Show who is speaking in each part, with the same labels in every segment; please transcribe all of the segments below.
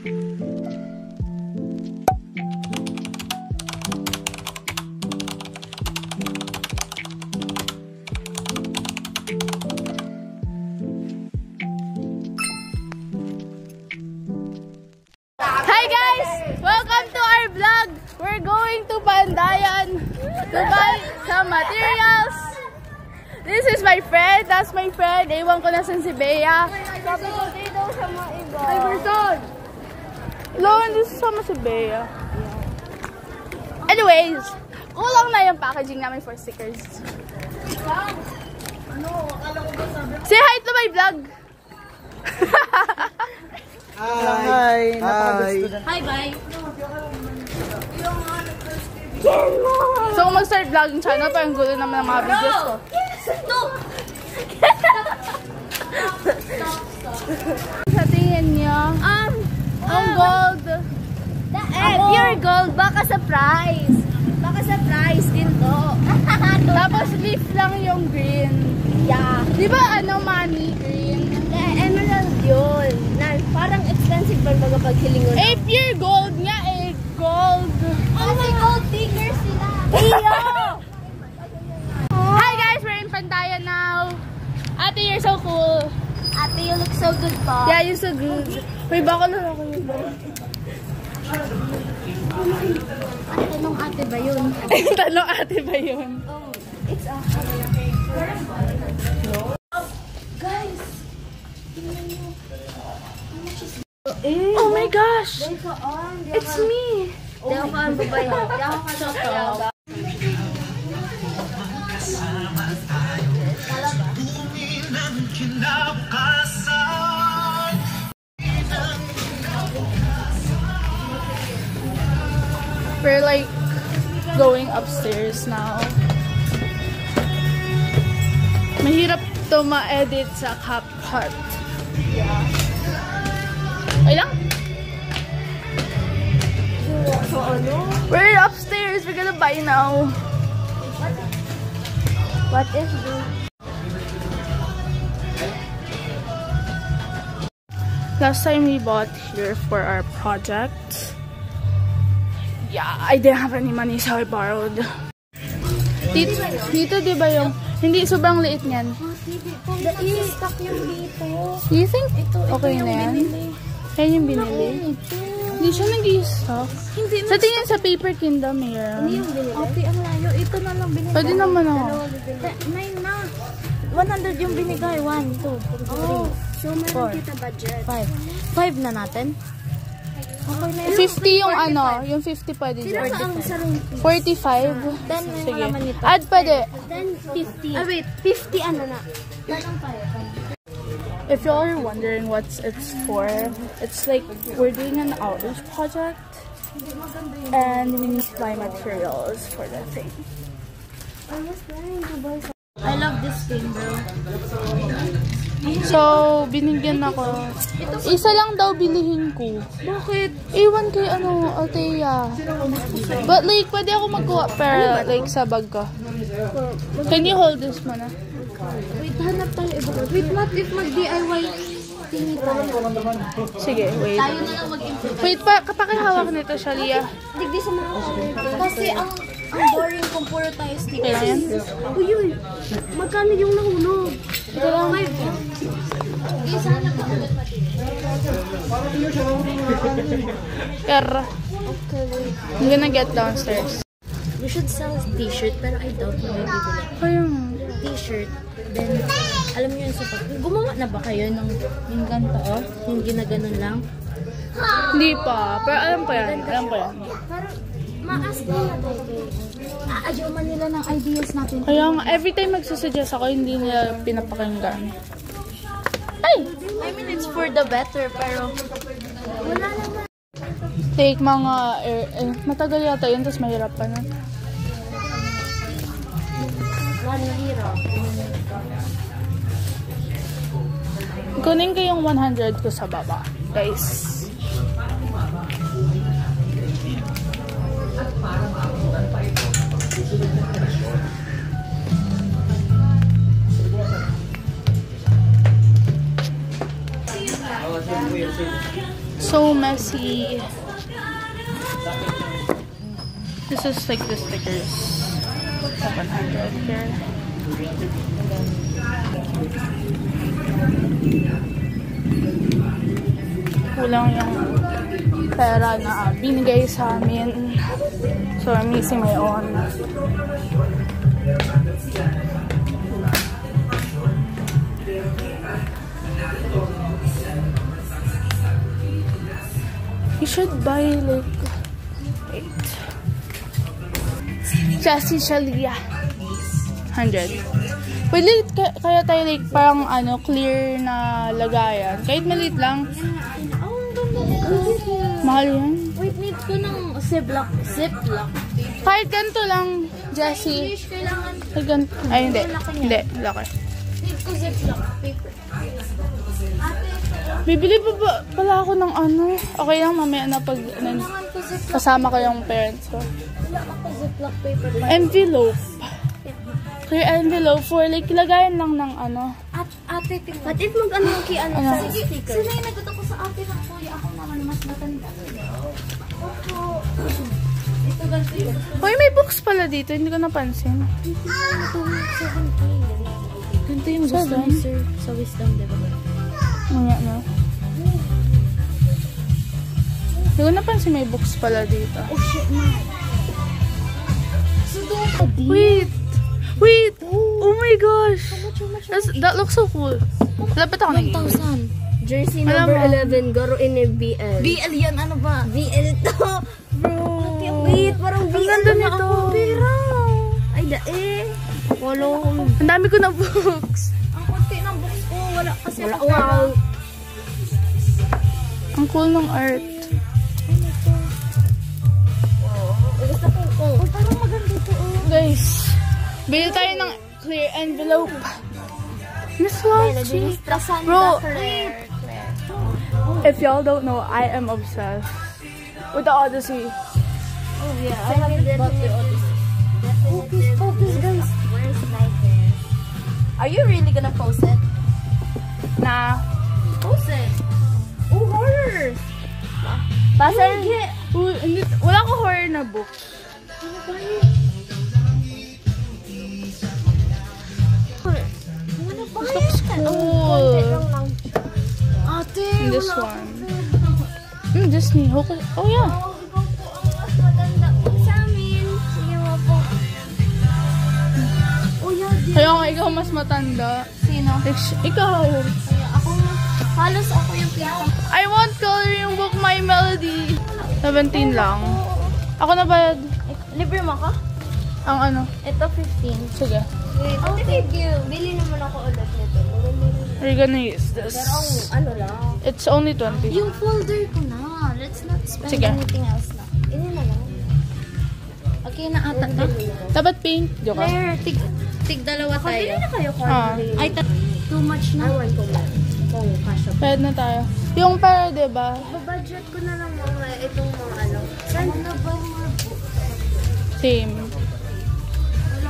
Speaker 1: Hi guys! Welcome to our vlog! We're going to Pandayan to buy some materials. This is my friend. That's my friend. Ewan ko na si Bea.
Speaker 2: Sabi ko dito sa mga iba.
Speaker 1: Ay, person! Hello, hindi sasama si Bea. Anyways, kulang na yung packaging namin for stickers. Say hi to my vlog!
Speaker 3: Hi! Hi!
Speaker 2: Hi, bye!
Speaker 1: So, kung mag-start vlogging channel, parang gulo naman ang mga videos ko.
Speaker 2: Stop!
Speaker 1: Sa tingin niyo, ang gold.
Speaker 2: Pure gold, baka surprise. Baka surprise din to.
Speaker 1: Tapos leaf lang yung green.
Speaker 2: Yeah.
Speaker 1: Di ba money green?
Speaker 2: Emerald yun. Parang expensive ba mga paghilingon?
Speaker 1: Eh, pure gold nga gold.
Speaker 2: Oh my gold diggers sila. Iyo!
Speaker 1: Hi guys, we're in Pandayan now. Ate, you're so cool.
Speaker 2: Ate, you look so good po.
Speaker 1: Yeah, you're so good. Wait, baka lang ako yun.
Speaker 2: Tanong ate ba yun?
Speaker 1: Tanong ate ba yun?
Speaker 2: Oh, it's a... Guys!
Speaker 1: Oh my gosh! It's me!
Speaker 2: Di ako ka ang babae. Di ako ka talaga.
Speaker 1: We're like going upstairs now. Mahirap to ma-edit sa CapCut. Yeah. Okay lang?
Speaker 2: So, ano?
Speaker 1: We're upstairs. We're gonna buy now.
Speaker 2: What is this?
Speaker 1: Last time we bought here for our project. Yeah, I didn't have any money so I borrowed. Dito di ba yung... Hindi, sobrang liit niyan.
Speaker 2: Stuck yung dito.
Speaker 1: Do you think okay na yan? Yan yung binili? Hindi siya nag-i-stock. Sa tingin sa Paper Kingdom meron.
Speaker 2: Hindi yung binili. Ate, ang layo. Ito na lang binigay.
Speaker 1: Pwede naman ako.
Speaker 2: 9 na. 100 yung binigay. 1, 2, 3. Oh, so meron kita budget. 5 na natin? Okay na yun.
Speaker 1: 50 yung yung 50 pwede dyan. 45.
Speaker 2: Then, may
Speaker 1: Sige.
Speaker 2: malaman nito.
Speaker 1: Add pwede.
Speaker 2: Then, 50. Ah, wait. 50 ano na? Tanong tayo.
Speaker 1: If y'all are wondering what it's for, it's like we're doing an outreach project and we need to buy materials for the thing.
Speaker 2: I love this thing, bro.
Speaker 1: So, binigyan ako. Isa lang daw bilihin ko.
Speaker 2: Bakit?
Speaker 1: Iwan kay Althea. But like, pwede ako magkuha para like sa bag ko. Can you hold this muna?
Speaker 2: Wait, hanap tayo iba. Wait, what if mag-DIY tingi tayo?
Speaker 1: Sige, wait.
Speaker 2: Tayo na lang mag-improvise.
Speaker 1: Wait, pakihawak nito, Shalia.
Speaker 2: Digdi sa mga kasi ang boring kung puro tayo stickers.
Speaker 1: Kailan yan?
Speaker 2: Uy, magkano yung nahulog?
Speaker 1: Ito lang.
Speaker 2: 5. Isa na pa ulit pati.
Speaker 1: Kara.
Speaker 2: Okay, wait.
Speaker 1: I'm gonna get downstairs.
Speaker 2: We should sell t-shirt pero I doubt na may bibili.
Speaker 1: Ayun.
Speaker 2: T-shirt. Then, alam niyo yung sapat. Gumawa na ba kayo ng yung ganito, oh? Yung ginaganon lang?
Speaker 1: Hindi pa. Pero alam ko yan. Alam ko yan.
Speaker 2: Parang, ma-ask nila tayo. Aayuman nila ng ideas natin.
Speaker 1: Kaya nga, every time magsusuggest ako, hindi nila pinapakinggan. Ay!
Speaker 2: I mean, it's for the better, pero wala naman.
Speaker 1: Take mga matagal yata yun, tapos mahirap pa na.
Speaker 2: Hirap.
Speaker 1: Kunin ko yung 100 ko sa baba, guys. So messy. This is like the stickers. 700 here. Kulang yung pera na binigay sa amin. So I'm missing my own. You should buy like Jessie Shalia 100. Pwede kaya tayo like parang ano clear na lagayan. Kahit maliit lang. Mahal yan.
Speaker 2: Wait, need ko ng ziplock.
Speaker 1: Kahit ganito lang, Jessie.
Speaker 2: Kailangan.
Speaker 1: Ay, hindi. Hindi, laki.
Speaker 2: Need ko ziplock paper.
Speaker 1: Bibili pa ba pala ako ng ano? Okay lang, mamaya na pag kasama ko yung parents ko.
Speaker 2: Wala ako ziplock paper.
Speaker 1: Envelope. Clear envelope for like lagayan lang ng ano.
Speaker 2: Ate, tingnan. At if mag-ano kay ano sa sticker. Sila yung nagkata ko sa ate ng kuya. Ako naman mas matanda. Opo. Ito ganito yung
Speaker 1: Uy, may books pala dito. Hindi ko napansin.
Speaker 2: ganito yung gusto ni sir sa wisdom, diba?
Speaker 1: Mga na. Hindi ko napansin may books pala dito.
Speaker 2: Oh shit, ma.
Speaker 1: Wait! Oh my gosh! That looks so cool. Lapit ako naging.
Speaker 2: 1,000.
Speaker 4: Jersey
Speaker 1: Alam
Speaker 4: number
Speaker 1: mo.
Speaker 4: 11, garo in a BL.
Speaker 2: BL yan, ano ba?
Speaker 4: BL to.
Speaker 1: Bro!
Speaker 4: Wait, parang
Speaker 1: Ang
Speaker 4: BL
Speaker 1: ganda
Speaker 4: na
Speaker 1: nito.
Speaker 4: ako. Pero, ay dae. Walo.
Speaker 1: Ang dami ko na books.
Speaker 2: Ang konti ng books ko. Wala kasi
Speaker 4: Wala,
Speaker 2: ako.
Speaker 4: wow.
Speaker 1: Ang cool ng art.
Speaker 4: Gusto ko.
Speaker 2: Oh, parang maganda ito.
Speaker 1: Guys, bili tayo ng clear envelope. Miss Wachi. Bro, if y'all don't know, I am obsessed with the Odyssey.
Speaker 4: Oh yeah, I haven't bought the Odyssey.
Speaker 2: Focus, guys.
Speaker 4: Where's my hair? Are you really gonna post it?
Speaker 1: Na,
Speaker 4: Post it. Oh, horror.
Speaker 1: wala ko horror na book. This looks cool.
Speaker 2: Ate,
Speaker 1: This one. Disney. Oh yeah. Kaya nga ikaw mas matanda.
Speaker 2: Sino?
Speaker 1: Ikaw.
Speaker 2: Ako, halos ako yung pinaka.
Speaker 1: I want coloring book, My Melody. 17 lang. Ako na ba
Speaker 2: Libre mo ka?
Speaker 1: ang ano?
Speaker 2: Ito 15.
Speaker 1: Sige.
Speaker 4: Wait, thank you. Bili naman ako ulit nito.
Speaker 1: We're gonna use this.
Speaker 4: Pero ano lang.
Speaker 1: It's only 20.
Speaker 2: Yung folder ko na. Let's not spend
Speaker 1: Sige.
Speaker 2: anything else na.
Speaker 4: Ini na lang.
Speaker 2: Okay na ata to.
Speaker 1: Dapat pink. Joke.
Speaker 2: Claire, tig dalawa tayo.
Speaker 4: Bili na kayo
Speaker 1: Ah.
Speaker 4: card.
Speaker 2: Ay, too much na.
Speaker 4: Awan ko lang. Kung kasha.
Speaker 1: Pwede na tayo. Yung para, diba?
Speaker 4: Budget ko na lang mga itong mga ano. Saan na ba mga
Speaker 1: Same.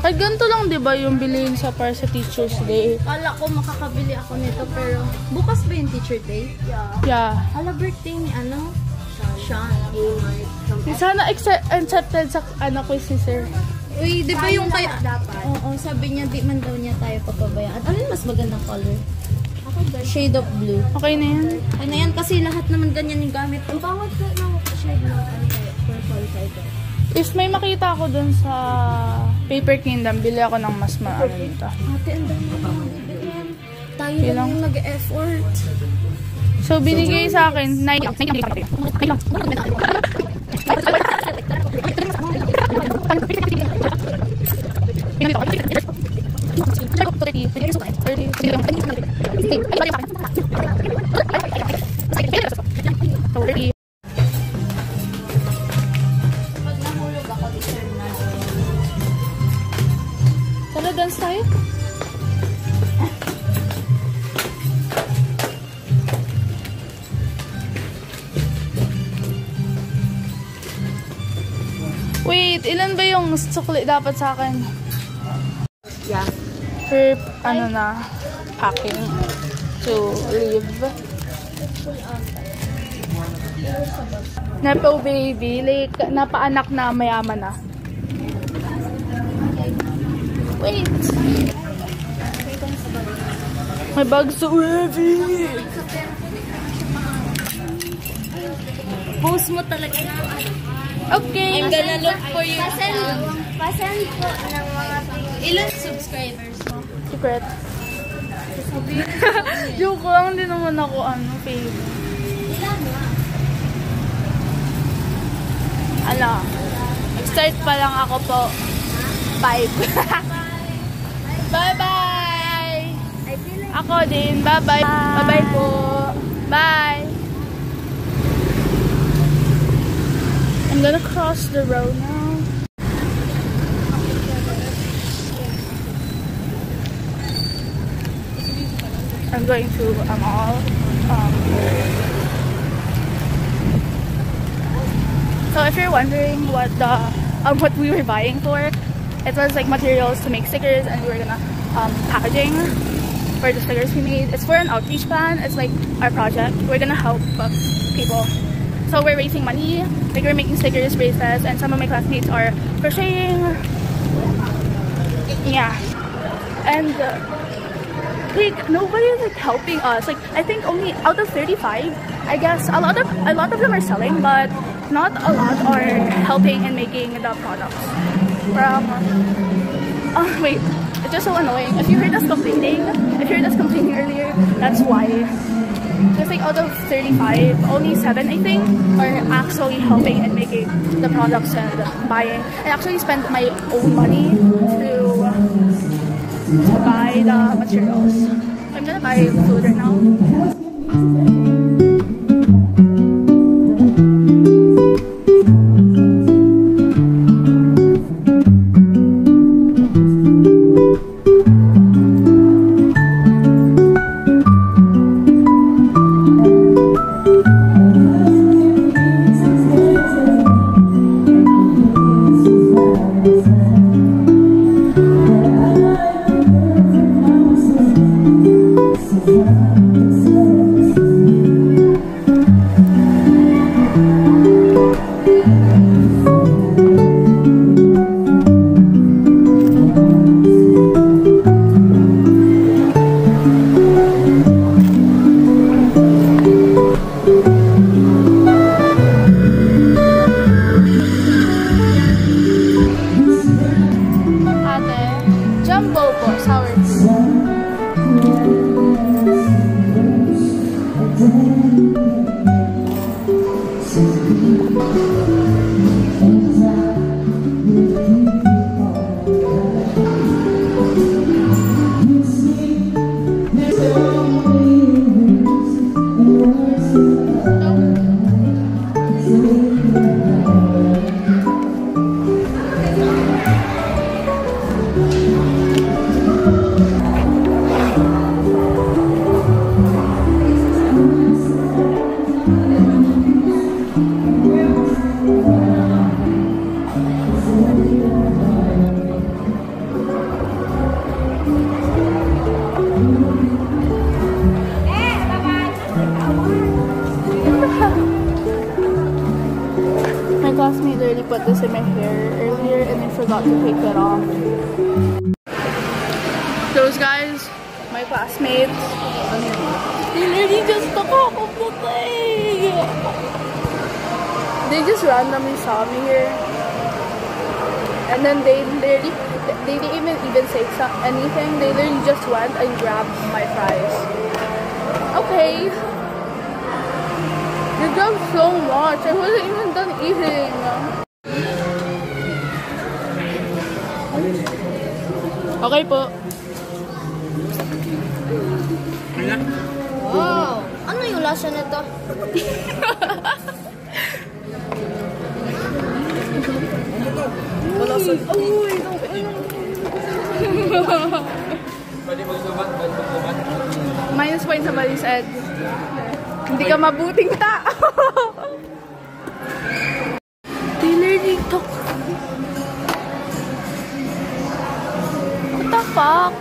Speaker 1: At ganito lang, diba, yung bilhin sa para sa Teacher's Day.
Speaker 2: Kala ko makakabili ako nito pero bukas ba yung teacher day?
Speaker 1: Yeah.
Speaker 2: Hala, birthday ni ano? Sean.
Speaker 1: Sana accepted sa ano ko si Sir.
Speaker 2: Uy, di ba yung kaya?
Speaker 4: dapat?
Speaker 2: Oo, sabi niya di man daw niya tayo papabayaan. Ano yung mas magandang color? Shade of blue.
Speaker 1: Okay na yan.
Speaker 2: Ano yan kasi lahat naman ganyan yung gamit.
Speaker 4: Ang bawat ka ng shade ng ano kayo, purple kayo.
Speaker 1: If may makita ako dun sa Paper Kingdom, bili ako ng mas maano nito.
Speaker 2: Ate, ang dami naman bibigyan. Tayo
Speaker 1: Yun
Speaker 2: lang
Speaker 1: lang.
Speaker 2: yung nag-effort.
Speaker 1: So, binigay sa akin, 9.
Speaker 2: Pag nahulog ako, teacher na.
Speaker 1: Tara, dance tayo? Wait, ilan ba yung sukli dapat sa akin?
Speaker 4: Yeah.
Speaker 1: Per, ano na, packing to leave. Nepo baby, like, napaanak na mayaman na. Wait! My bag's so heavy!
Speaker 2: Post mo talaga na.
Speaker 1: Okay, I'm gonna look for you.
Speaker 4: Pasend po ng mga
Speaker 2: Ilan subscribers mo?
Speaker 1: Secret. Joke lang, hindi naman ako favorite. Ala, nag-start pa lang ako po. 5. Bye-bye! Ako din, bye-bye. Bye-bye po. Bye! I'm gonna cross the road now. I'm going to a mall. So if you're wondering what we were buying for, it was like materials to make stickers, and we were gonna packaging for the stickers we made. It's for an outreach plan. It's like our project. We're gonna help people. So we're raising money. Like we're making stickers, bracelets, and some of my classmates are crocheting. Yeah, and. Like nobody's like helping us. Like I think only out of 35, I guess a lot of them are selling, but not a lot are helping in making the products. Wait, it's just so annoying. If you heard us complaining earlier, that's why. Just like out of 35, only 7 I think are actually helping in making the products and buying. I actually spent my own money to buy the materials. I'm gonna buy food right now. My classmate literally put this in my hair earlier and then forgot to take it off. Those guys, my classmates, they literally just took off of the thing. They just randomly saw me here, and then they didn't even say anything. They literally just went and grabbed my fries. Okay. You got so much. I wasn't even done eating. Okay po.
Speaker 2: Wow! Ano yung lasa nito?
Speaker 3: Wala sa...
Speaker 1: Uy! Minus point sa Balis Ed. Hindi ka mabuting tao. Taylor dito. What the fuck?